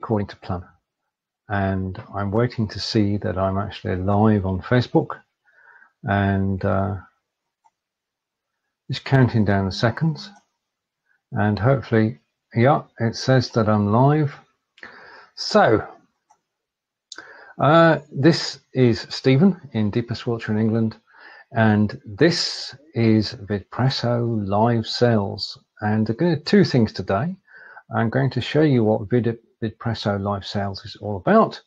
according to plan. And I'm waiting to see that I'm actually live on Facebook, and just counting down the seconds, and hopefully, yeah, it says that I'm live. So this is Stephen in deepest Wiltshire in England, and this is Vidpresso Live Sales. And I'm going to do two things today. I'm going to show you what Vidpresso Live Sales is all about,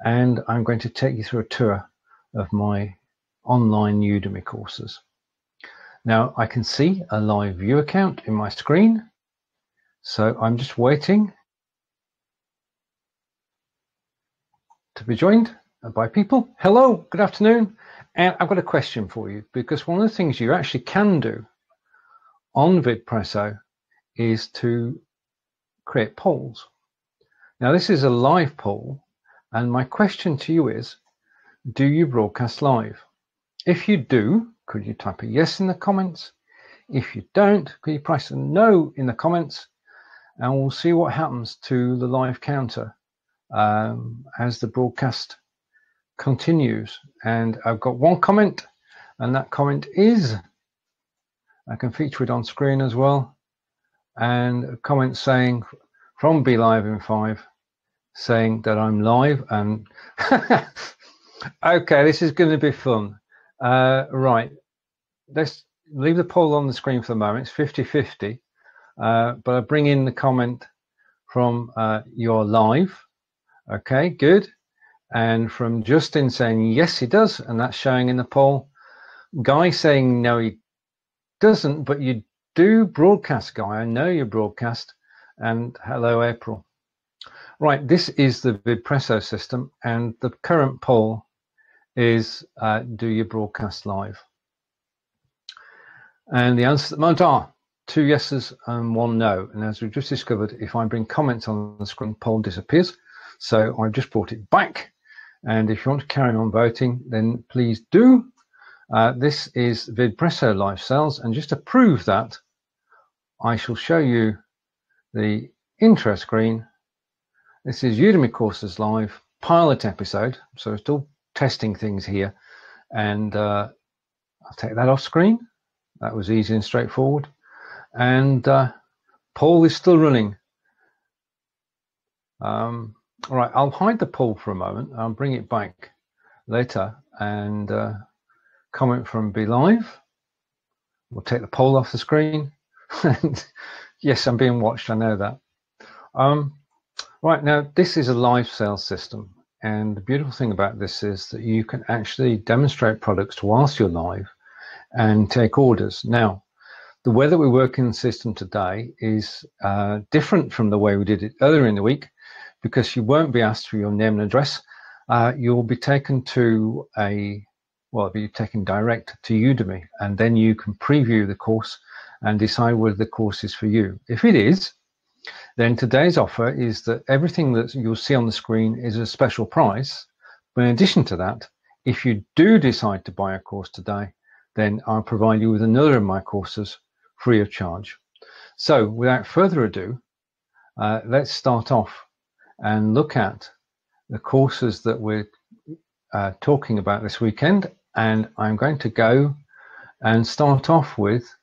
and I'm going to take you through a tour of my online Udemy courses. Now I can see a live view account in my screen, so I'm just waiting to be joined by people. Hello, good afternoon, and I've got a question for you, because one of the things you actually can do on Vidpresso is to create polls. Now this is a live poll, and my question to you is, do you broadcast live? If you do, could you type a yes in the comments? If you don't, could you press a no in the comments? And we'll see what happens to the live counter as the broadcast continues. And I've got one comment, and that comment is, I can feature it on screen as well, and a comment saying from Be Live in 5, saying that I'm live. And okay, this is going to be fun. Right, let's leave the poll on the screen for the moment. It's 50-50, but I bring in the comment from you're live. Okay, good. And from Justin saying yes he does, and that's showing in the poll. Guy saying no he doesn't, but you do broadcast, Guy. I know you broadcast. And hello, April. Right, this is the Vidpresso system, and the current poll is, do you broadcast live? And the answers at the moment are 2 yeses and 1 no. And as we've just discovered, if I bring comments on the screen, poll disappears. So I've just brought it back. And if you want to carry on voting, then please do. This is Vidpresso Live Sales. And just to prove that, I shall show you the intro screen. This is Udemy Courses Live pilot episode. So we're still testing things here. And I'll take that off screen. That was easy and straightforward. And poll is still running. All right, I'll hide the poll for a moment. I'll bring it back later, and comment from Be Live. We'll take the poll off the screen. Yes, I'm being watched, I know that. Right, now this is a live sales system, and the beautiful thing about this is that you can actually demonstrate products whilst you're live and take orders. Now, the way that we work in the system today is different from the way we did it earlier in the week, because you won't be asked for your name and address. You'll be taken to be taken direct to Udemy, and then you can preview the course and decide whether the course is for you. If it is, then today's offer is that everything that you'll see on the screen is a special price. But in addition to that, if you do decide to buy a course today, then I'll provide you with another of my courses free of charge. So without further ado, let's start off and look at the courses that we're talking about this weekend. And I'm going to go and start off with,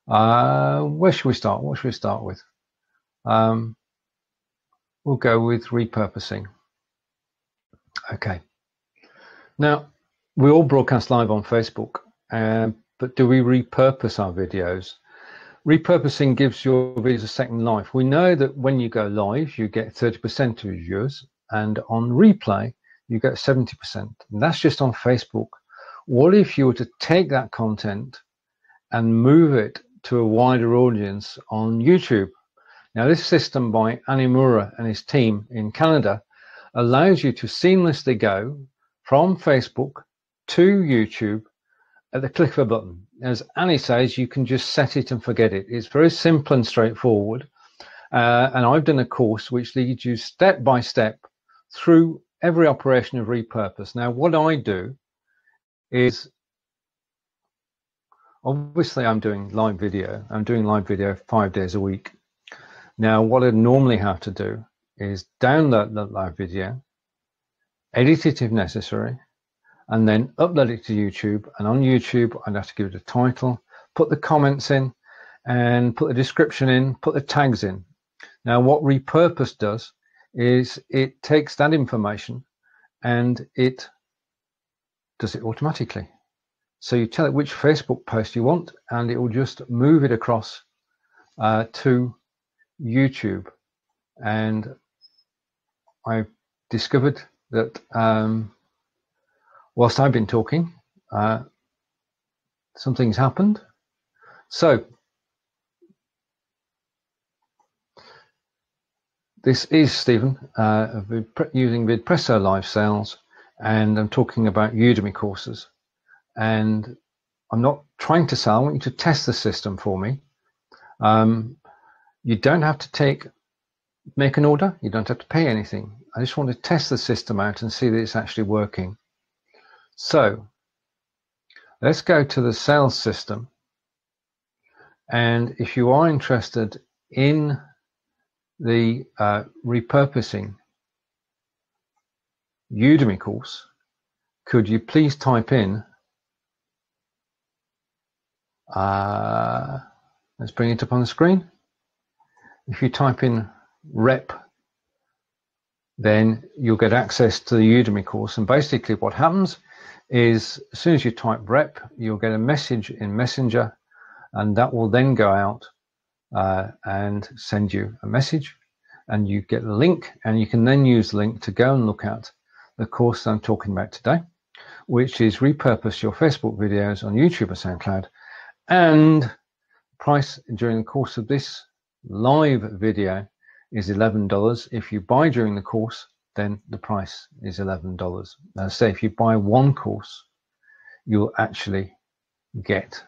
where should we start? What should we start with? We'll go with repurposing. Okay. Now, we all broadcast live on Facebook, but do we repurpose our videos? Repurposing gives your videos a second life. We know that when you go live, you get 30% of your viewers, and on replay, you get 70%. And that's just on Facebook. What if you were to take that content and move it to a wider audience on YouTube? Now, this system by Animura and his team in Canada allows you to seamlessly go from Facebook to YouTube at the click of a button. As Annie says, you can just set it and forget it. It's very simple and straightforward. And I've done a course which leads you step by step through every operation of repurpose. Now, what I do is, obviously I'm doing live video. I'm doing live video 5 days a week. Now, what I normally have to do is download the live video, edit it if necessary, and then upload it to YouTube. And on YouTube, I'd have to give it a title, put the comments in, and put the description in, put the tags in. Now, what Repurpose does is it takes that information and it does it automatically. So you tell it which Facebook post you want, and it will just move it across to YouTube. And I've discovered that whilst I've been talking, something's happened. So this is Stephen using Vidpresso Live Sales, and I'm talking about Udemy courses. And I'm not trying to sell. I want you to test the system for me. You don't have to make an order. You don't have to pay anything. I just want to test the system out and see that it's actually working. So let's go to the sales system. And if you are interested in the repurposing Udemy course, could you please type in, let's bring it up on the screen. If you type in rep, then you'll get access to the Udemy course. And basically what happens is as soon as you type rep, you'll get a message in Messenger, and that will then go out and send you a message, and you get the link, and you can then use the link to go and look at the course that I'm talking about today, which is repurpose your Facebook videos on YouTube or SoundCloud. And price during the course of this live video is $11. If you buy during the course, then the price is $11. Now, say if you buy one course, you'll actually get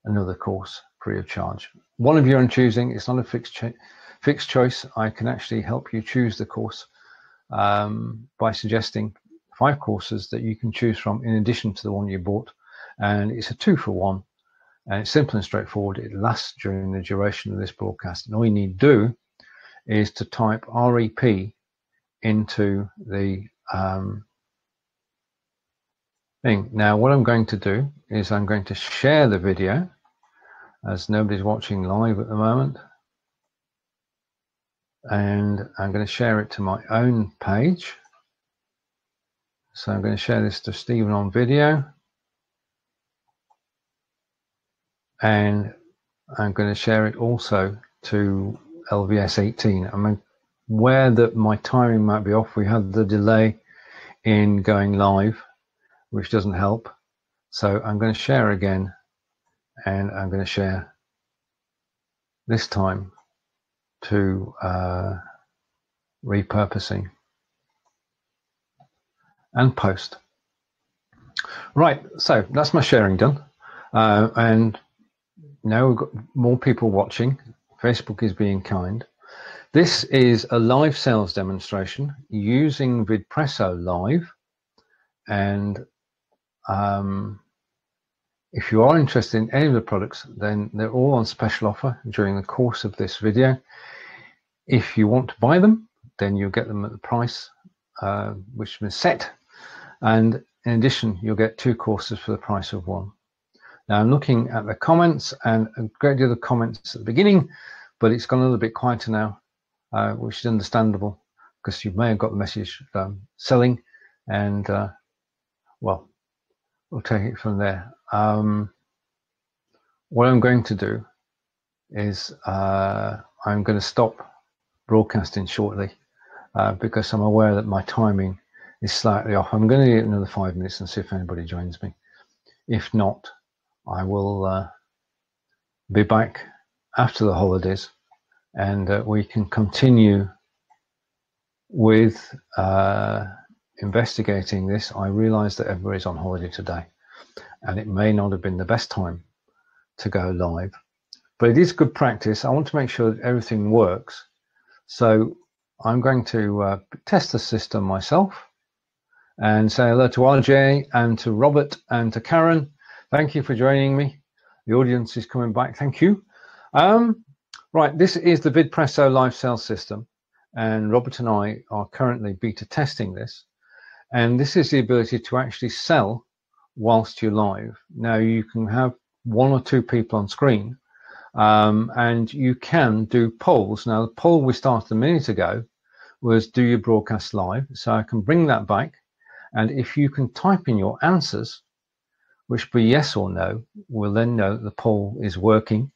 another course free of charge. One of your own choosing. It's not a fixed choice. I can actually help you choose the course by suggesting 5 courses that you can choose from in addition to the one you bought, and it's a 2-for-1, and it's simple and straightforward. It lasts during the duration of this broadcast, and all you need to do is to type REP into the thing. Now what I'm going to do is I'm going to share the video, as nobody's watching live at the moment, and I'm going to share it to my own page. So I'm going to share this to Stephen on video, and I'm going to share it also to LVS 18. I'm aware that my timing might be off. We had the delay in going live, which doesn't help. So I'm going to share again, and I'm going to share this time to repurposing and post. Right, so that's my sharing done, and now we've got more people watching. Facebook is being kind. This is a live sales demonstration using Vidpresso Live, and if you are interested in any of the products, then they're all on special offer during the course of this video. If you want to buy them, then you'll get them at the price which has been set, and in addition you'll get 2 courses for the price of 1. Now I'm looking at the comments, and a great deal of comments at the beginning, but it's gone a little bit quieter now, which is understandable because you may have got the message selling, and well, we'll take it from there. What I'm going to do is I'm going to stop broadcasting shortly because I'm aware that my timing is slightly off. I'm going to give it another 5 minutes and see if anybody joins me. If not, I will be back after the holidays, and we can continue with investigating this. I realize that everybody's on holiday today, and it may not have been the best time to go live, but it is good practice. I want to make sure that everything works, so I'm going to test the system myself and say hello to RJ and to Robert and to Karen. Thank you for joining me. The audience is coming back. Thank you. Right, this is the Vidpresso Live Sales system, and Robert and I are currently beta testing this. And this is the ability to actually sell whilst you're live. Now you can have 1 or 2 people on screen, and you can do polls. Now the poll we started a minute ago was, do you broadcast live? So I can bring that back, and if you can type in your answers, which be yes or no, we'll then know that the poll is working.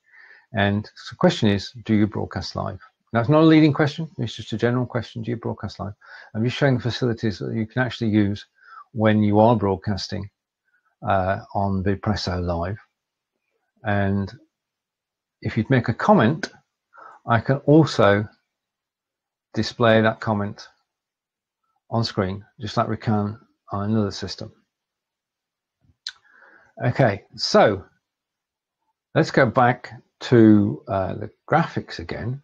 And the question is, do you broadcast live? Now it's not a leading question, it's just a general question, do you broadcast live? I'm just showing the facilities that you can actually use when you are broadcasting on Vidpresso Live. And if you'd make a comment, I can also display that comment on screen, just like we can on another system. Okay, so let's go back to the graphics again.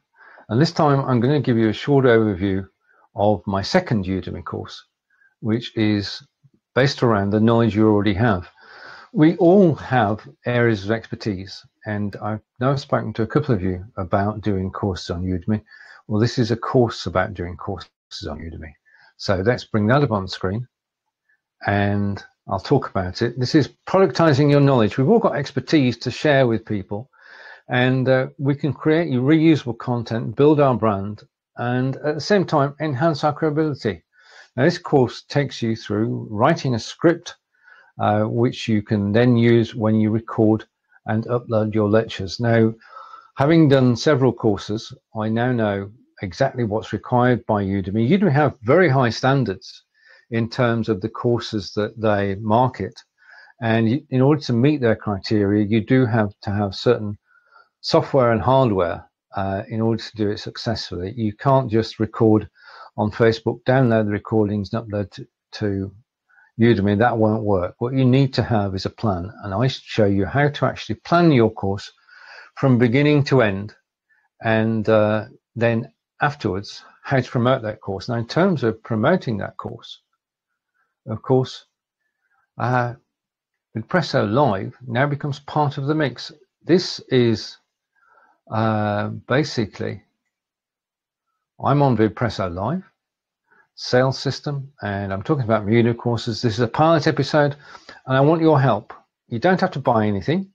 And this time I'm going to give you a short overview of my second Udemy course, which is based around the knowledge you already have. We all have areas of expertise, and I've now spoken to a couple of you about doing courses on Udemy. Well, this is a course about doing courses on Udemy. So let's bring that up on the screen, and I'll talk about it. This is productizing your knowledge. We've all got expertise to share with people, and we can create reusable content, build our brand, and at the same time enhance our credibility. Now this course takes you through writing a script which you can then use when you record and upload your lectures. Now, having done several courses, I now know exactly what's required by Udemy. Udemy have very high standards in terms of the courses that they market, and in order to meet their criteria, you do have to have certain software and hardware in order to do it successfully. You can't just record on Facebook, download the recordings and upload to Udemy. That won't work. What you need to have is a plan, and I show you how to actually plan your course from beginning to end, and then afterwards how to promote that course. Now in terms of promoting that course, of course, Vidpresso Live now becomes part of the mix. This is basically, I'm on Vidpresso Live Sales system, and I'm talking about Udemy courses. This is a pilot episode, and I want your help. You don't have to buy anything,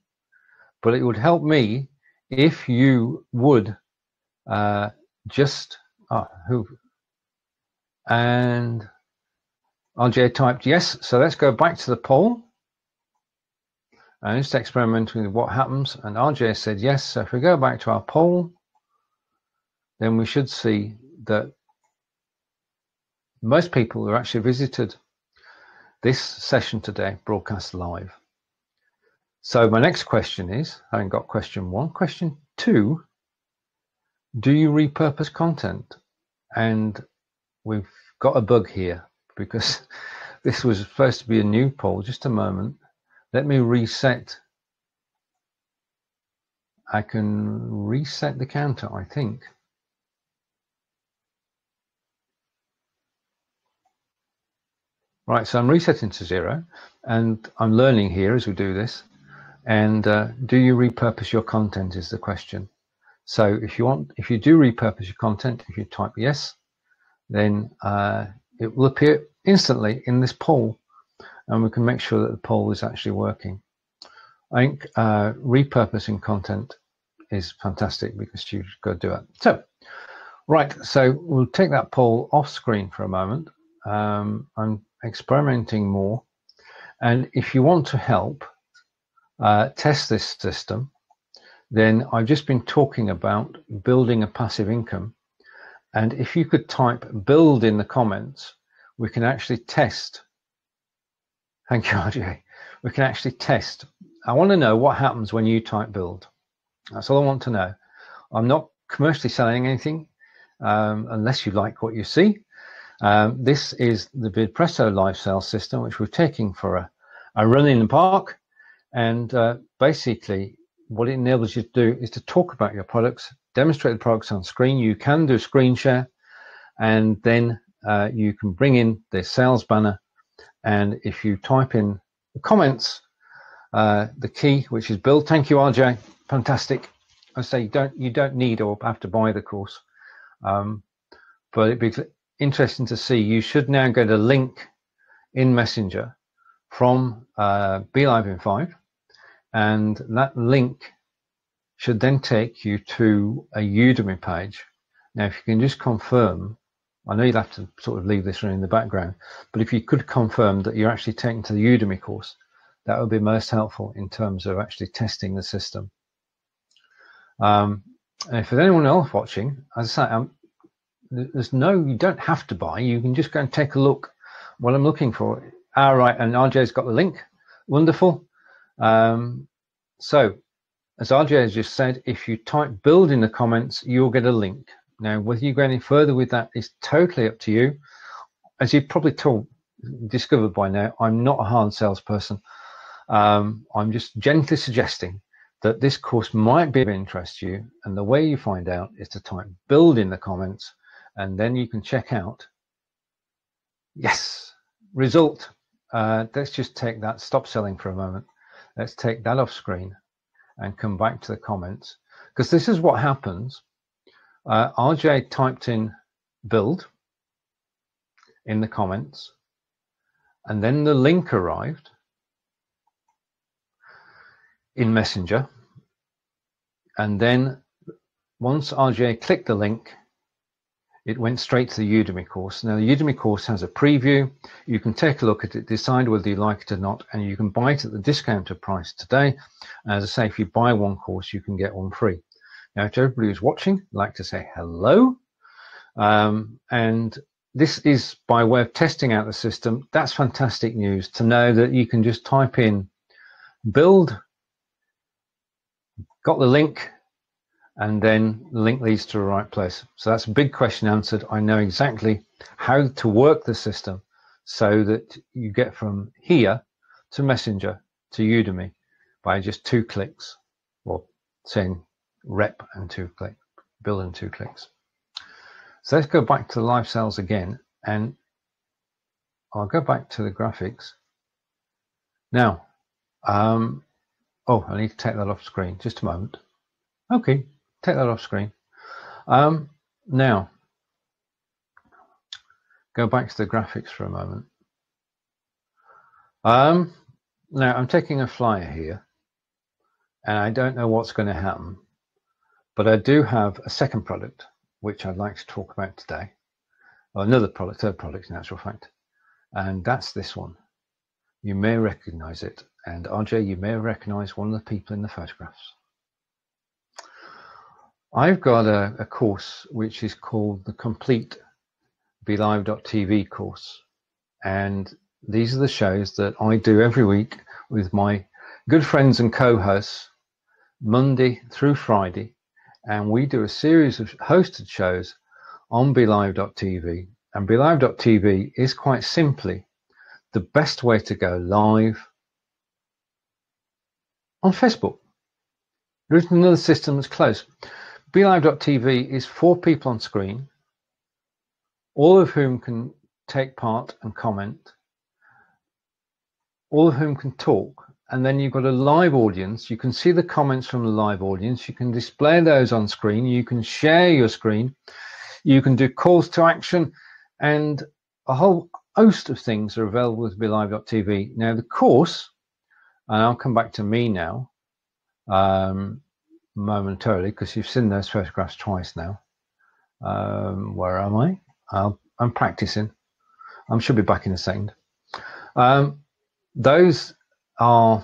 but it would help me if you would and RJ typed yes. So let's go back to the poll and just experimenting with what happens. And RJ said yes. So if we go back to our poll, then we should see that most people who actually visited this session today broadcast live. So my next question is, having got question 1, question 2, do you repurpose content? And we've got a bug here because this was supposed to be a new poll. Just a moment. Let me reset. I can reset the counter, I think. Right, so I'm resetting to 0, and I'm learning here as we do this. And do you repurpose your content is the question. So if you do repurpose your content, if you type yes, then it will appear instantly in this poll, and we can make sure that the poll is actually working. I think repurposing content is fantastic because you've got to do it. So, right, so we'll take that poll off screen for a moment. I'm experimenting more, and if you want to help test this system, then I've just been talking about building a passive income, and if you could type build in the comments, we can actually test. Thank you, RJ. We can actually test. I want to know what happens when you type build. That's all I want to know. I'm not commercially selling anything unless you like what you see. This is the Vidpresso Live Sales system, which we're taking for a run in the park. And basically, what it enables you to do is to talk about your products, demonstrate the products on screen. You can do screen share, and then you can bring in the sales banner. And if you type in the comments, the key, which is build. Thank you, RJ. Fantastic. I say you don't need or have to buy the course. but it'd be interesting to see. You should now get a link in Messenger from Be Live in 5, and that link should then take you to a Udemy page. Now, if you can just confirm, I know you'll have to sort of leave this running in the background, but if you could confirm that you're actually taken to the Udemy course, that would be most helpful in terms of actually testing the system. And if there's anyone else watching, as I say, you don't have to buy. You can just go and take a look what I'm looking for. All right, and RJ's got the link. Wonderful. So, as RJ has just said, if you type build in the comments, you'll get a link. Now, whether you go any further with that is totally up to you. As you've probably discovered by now, I'm not a hard salesperson. I'm just gently suggesting that this course might be of interest to you, and the way you find out is to type build in the comments, and then you can check out, yes, result. Let's just take that, stop selling for a moment. Let's take that off screen and come back to the comments, because this is what happens. RJ typed in build in the comments, and then the link arrived in Messenger, and then once RJ clicked the link, it went straight to the Udemy course. Now, the Udemy course has a preview. You can take a look at it, decide whether you like it or not, and you can buy it at the discounted price today. And as I say, if you buy one course, you can get one free. Now, to everybody who's watching, I'd like to say hello. And this is by way of testing out the system. That's fantastic news to know that you can just type in build, got the link, and then the link leads to the right place. So that's a big question answered. I know exactly how to work the system so that you get from here to Messenger to Udemy by just 2 clicks, or saying rep and 2 clicks, build and 2 clicks. So let's go back to the live sales again, and I'll go back to the graphics. Now, oh, I need to take that off screen, just a moment. Okay, take that off screen. Now, go back to the graphics for a moment. Now, I'm taking a flyer here, and I don't know what's going to happen, but I do have a second product, which I'd like to talk about today. Or another product, third product in actual fact, and that's this one. You may recognize it, and RJ, you may recognize one of the people in the photographs. I've got a course which is called the Complete BeLive.tv course, and these are the shows that I do every week with my good friends and co-hosts, Monday through Friday, and we do a series of hosted shows on BeLive.tv, and BeLive.tv is quite simply the best way to go live on Facebook. There isn't another system that's close. BeLive.tv is 4 people on screen, all of whom can take part and comment, all of whom can talk, and then you've got a live audience. You can see the comments from the live audience. You can display those on screen. You can share your screen. You can do calls to action, and a whole host of things are available with BeLive.tv. Now, the course, and I'll come back to me now momentarily, because you've seen those photographs twice now. Where am I? I'm practicing. I should be back in a second. Those are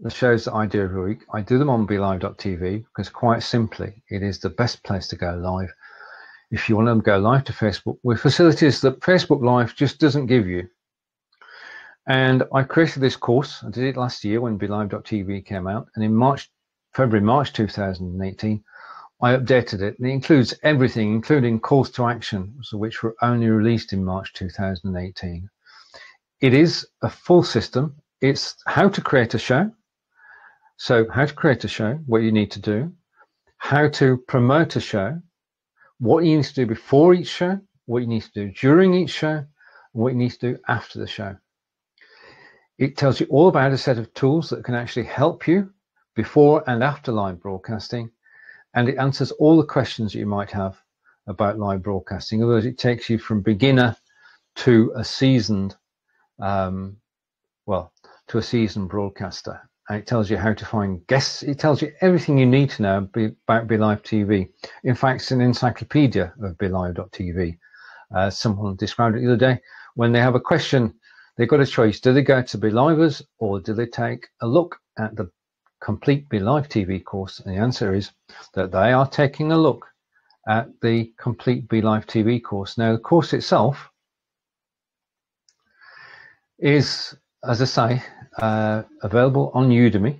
the shows that I do every week. I do them on BeLive.tv because, quite simply, it is the best place to go live if you want to go live to Facebook with facilities that Facebook Live just doesn't give you. And I created this course. I did it last year when BeLive.tv came out, and in February, March 2018, I updated it, and it includes everything, including calls to action, which were only released in March 2018. It is a full system. It's how to create a show. So how to create a show, what you need to do, how to promote a show, what you need to do before each show, what you need to do during each show, and what you need to do after the show. It tells you all about a set of tools that can actually help you before and after live broadcasting, and it answers all the questions that you might have about live broadcasting. In other words, it takes you from beginner to a seasoned, to a seasoned broadcaster. And it tells you how to find guests. It tells you everything you need to know about BeLive TV. In fact, it's an encyclopedia of BeLive.tv. Someone described it the other day. When they have a question, they've got a choice. Do they go to BeLivers, or do they take a look at the complete BeLive TV course? And the answer is that they are taking a look at the complete BeLive TV course. Now, the course itself is, as I say, available on Udemy,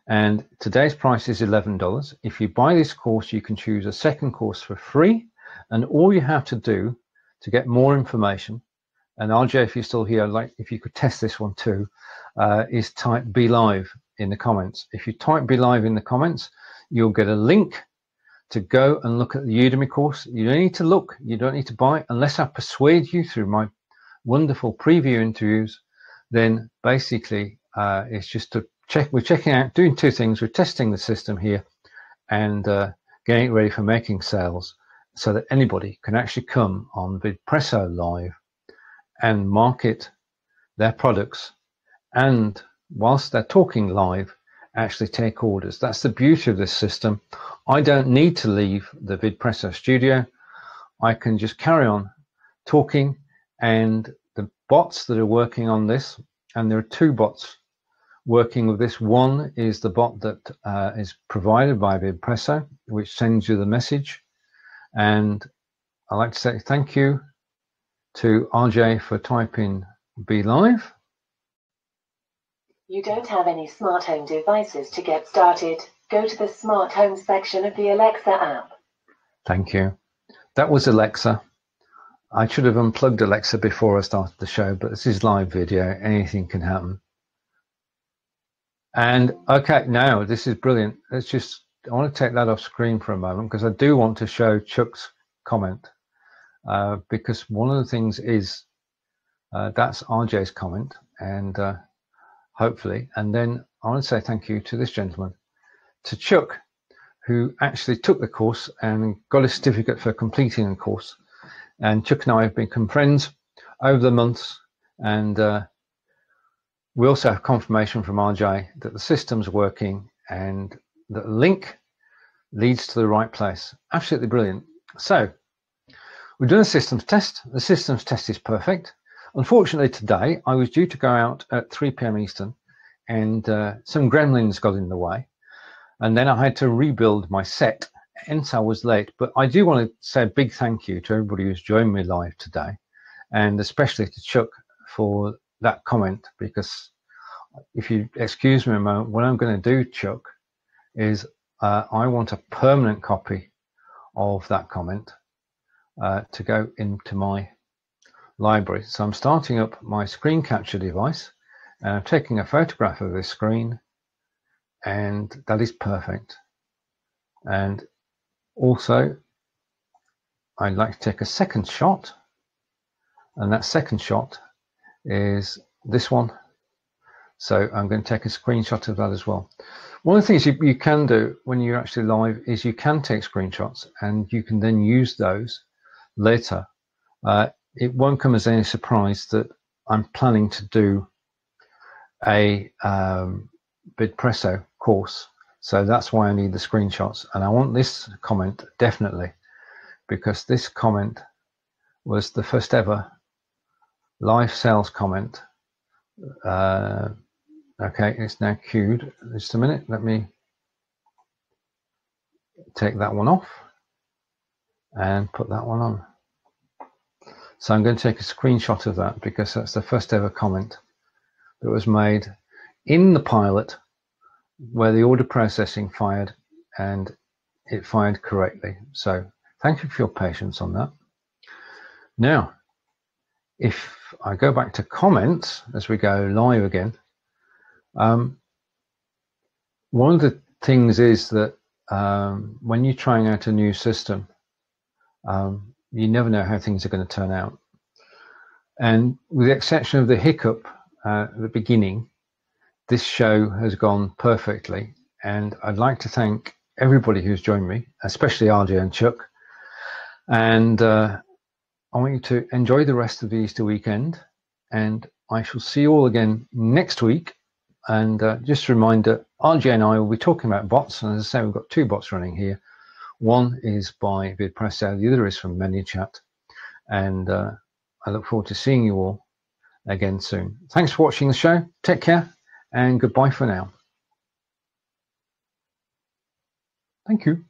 and today's price is $11. If you buy this course, you can choose a second course for free, and all you have to do to get more information, and RJ, if you're still here, I'd like if you could test this one too, is type BeLive in the comments. If you type BeLive in the comments, you'll get a link to go and look at the Udemy course. You don't need to look, you don't need to buy, unless I persuade you through my wonderful preview interviews. Then basically it's just to check. We're checking out, doing two things. We're testing the system here and getting it ready for making sales, so that anybody can actually come on Vidpresso Live and market their products, and whilst they're talking live, actually take orders. That's the beauty of this system. I don't need to leave the Vidpresso studio. I can just carry on talking, and the bots that are working on this, and there are two bots working with this. One is the bot that is provided by Vidpresso, which sends you the message. And I'd like to say thank you to RJ for typing BeLive. You don't have any smart home devices to get started? Go to the smart home section of the Alexa app. Thank you. That was Alexa. I should have unplugged Alexa before I started the show, but this is live video. Anything can happen. And okay, now this is brilliant. I want to take that off screen for a moment, because I do want to show Chuck's comment, because one of the things is that's RJ's comment, and hopefully, and then I want to say thank you to this gentleman, to Chuck, who actually took the course and got a certificate for completing the course. And Chuck and I have become friends over the months, and we also have confirmation from RJ that the system's working and that the link leads to the right place. Absolutely brilliant. So we've done a systems test. The systems test is perfect. Unfortunately, today I was due to go out at 3 p.m. Eastern, and some gremlins got in the way, and then I had to rebuild my set, hence I was late. But I do want to say a big thank you to everybody who's joined me live today, and especially to Chuck for that comment, because if you excuse me a moment, what I'm going to do, Chuck, is I want a permanent copy of that comment to go into my library. So I'm starting up my screen capture device, and I'm taking a photograph of this screen, and that is perfect. And also I'd like to take a second shot, and that second shot is this one. So I'm going to take a screenshot of that as well. One of the things you can do when you're actually live is you can take screenshots, and you can then use those later. It won't come as any surprise that I'm planning to do a Vidpresso course. So that's why I need the screenshots. And I want this comment definitely, because this comment was the first ever live sales comment. Okay, it's now queued. Just a minute, let me take that one off and put that one on. So I'm going to take a screenshot of that, because that's the first ever comment that was made in the pilot, where the order processing fired, and it fired correctly. So thank you for your patience on that. Now, if I go back to comments as we go live again, one of the things is that when you're trying out a new system, you never know how things are going to turn out. And with the exception of the hiccup at the beginning, this show has gone perfectly. And I'd like to thank everybody who's joined me, especially RJ and Chuck, And I want you to enjoy the rest of the Easter weekend, and I shall see you all again next week. And just a reminder, RJ and I will be talking about bots, and as I say, we've got 2 bots running here. One is by Vidpresso, the other is from ManyChat, and I look forward to seeing you all again soon. Thanks for watching the show. Take care, and goodbye for now. Thank you.